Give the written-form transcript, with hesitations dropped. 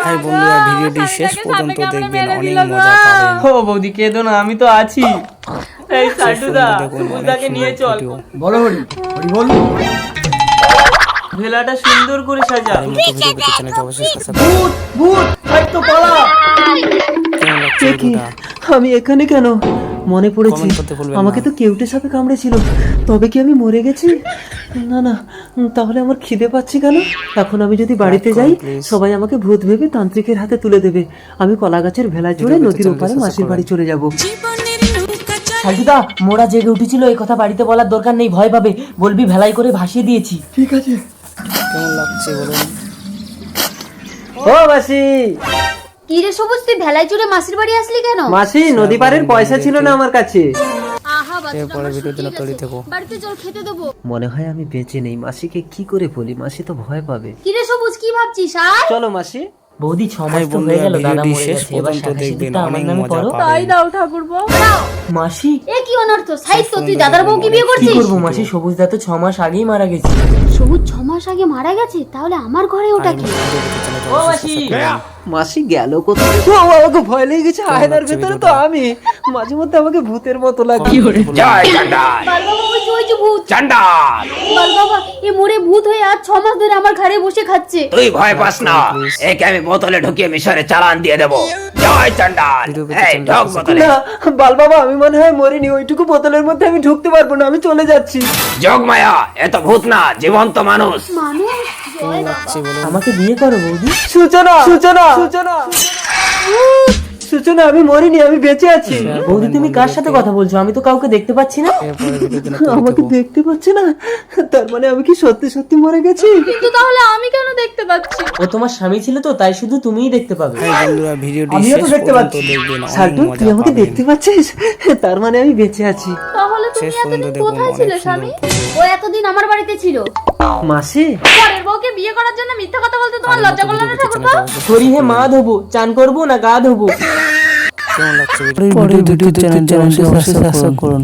High বন্ধুরা, ভিডিওটি শেষ পর্যন্ত দেখবেন, অনেক মজা পাবেন। ও বৌদি কেঁদো না, আমি তো আছি। এই সাটুদা, সুবুদাকে নিয়ে চল। বলো হরি হরি বল। ভেলাটা সুন্দর করে সাজা। আর এই মতো ভিডিও পেতে চ্যানেলটি অবশ্যই সাবস্ক্রাইব করুন। ভূত ভূত হাট তো পালা। কেমন লাগছে ভিডিওটা? আমি এখানে কেন? মনে পড়েছে, কমেন্ট করতে ভুলবেন না। আমাকে তো কেউটে সাপে কামড়েছিল। তবে কি আমি মরে গেছি? না না, তাহলে আমার খিদে পাচ্ছে কেন? এখন আমি যদি বাড়িতে যাই, সবাই আমাকে ভূত ভেবে তান্ত্রিকের হাতে তুলে দেবে। আমি কলা গাছের ভেলায় চড়ে নদীর ওপারে মাসির বাড়ি চলে যাব। সালটুদা, মোরা জেগে উঠেছিল, এই কথা বাড়িতে বলার দরকার নেই, ভয় পাবে। বলবি ভেলাই করে ভাসিয়ে দিয়েছি। ঠিক আছে। কেমন লাগছে বলুন? ও মাসি, কি রে সবুজ, তুই ভেলায় চড়ে মাসির বাড়ি আসলি কেন? মাসি নদী পারের পয়সা ছিল না আমার কাছে। আহা বাচ্চাটা এরপরে আমার ভিডিওর জন্য শুকিয়ে তৈরি গেছে। থেকো। বাড়িতে চল, খেতে দেবো। মনে হয় আমি বেঁচে নেই। মাসিকে কি করে বলি? মাসি তো ভয় পাবে। কি রে সবুজ, কি ভাবছিস? আর চলো মাসি। বৌদি 6 মাস হাই তো হয়ে বন্ধুরা, গেল, দাদা ভিডিওটি মরে শেষ গেছে, এবার পর্যন্ত শাখা দেখবেন, সিঁদুরটা আমার অনেক নামে মজা করো। পাবেন। দাও ঠাকুরপো, দাও। মাসি এ কি অনর্থ, সাহিত্য, তুই সুন্দর দাদার বউকে বিয়ে কি করছিস? করবো মাসি? সবুজ দা তো 6 মাস আগেই মারা গেছে। সবুজ 6 মাস আগে মারা গেছে, তাহলে আমার ঘরে ওটা কি? ভিডিও পেতে চ্যানেলটি ও অবশ্যই মাসি, সাবস্ক্রাইব করুন। মাসি গেল কোথায়? ও আমাকে ভয় লেগে গেছে। আয়নার ভেতরে তো আমি। মাঝে মধ্যে আমাকে ভূতের মতো লাগে। বালবাবা, ওই যে ভূত। বালবাবা, এ মরে ভূত হয়ে আজ 6 মাস ধরে আমার ঘরে বসে খাচ্ছে। তুই ভয় পাস না, একে আমি বোতলে ঢুকিয়ে মিশরে চালান দিয়ে দেবো। জয় চন্ডাল। ভিডিও পেতে এই চ্যানেলটি ঢোক অবশ্যই বোতলে। না বাল বাবা, আমি মনে হয় মরিনি। ওইটুকু বোতলের মধ্যে আমি ঢুকতে পারবো না। আমি চলে যাচ্ছি। যোগ মায়া, এত ভূত না, জীবন্ত মানুষ। মানুষ, জয় বাবা। লাগছে বলুন? আমাকে বিয়ে করো বৌদি। সূচনা সূচনা সূচনা সূচনা, আমি মরিনি, আমি বেঁচে আছি। বৌদি তুমি কার সাথে কথা বলছো? আমি তো কাউকে দেখতে পাচ্ছি না। এরপরে ভিডিওর জন্য তৈরি আমাকে থেকো। দেখতে পাচ্ছে না? তার মানে আমি কি সত্যি সত্যি মরে গেছি? কিন্তু তাহলে আমি কেন দেখতে পাচ্ছি? ও তোমার স্বামী ছিল তো, তাই শুধু তুমিই দেখতে পাবে। হাই বন্ধুরা, ভিডিওটি আমিও শেষ তো দেখতে পর্যন্ত পাচ্ছি। দেখবেন, অনেক সাল্টু, মজা তুই আমাকে পাবেন। দেখতে পাচ্ছিস? তার মানে আমি বেঁচে আছি। তাহলে তুমি শেষ পর্যন্ত এতদিন দেখুন, কোথায় অনেক ছিলে সুন্দর স্বামী? ভিডিও। ও এতদিন আমার বাড়িতে ছিল। মাসি, পরের বউকে বিয়ে করার জন্য মিথ্যা কথা বলতে তোমার লজ্জা করলো না ঠাকুরপো? সরি হে মা ধোবো, চান করবো না গা ধোবো? কেমন লাগছে ভিডিও? পরের ভিডিওতে চ্যানেলটি অবশ্যই সাবস্ক্রাইব করুন।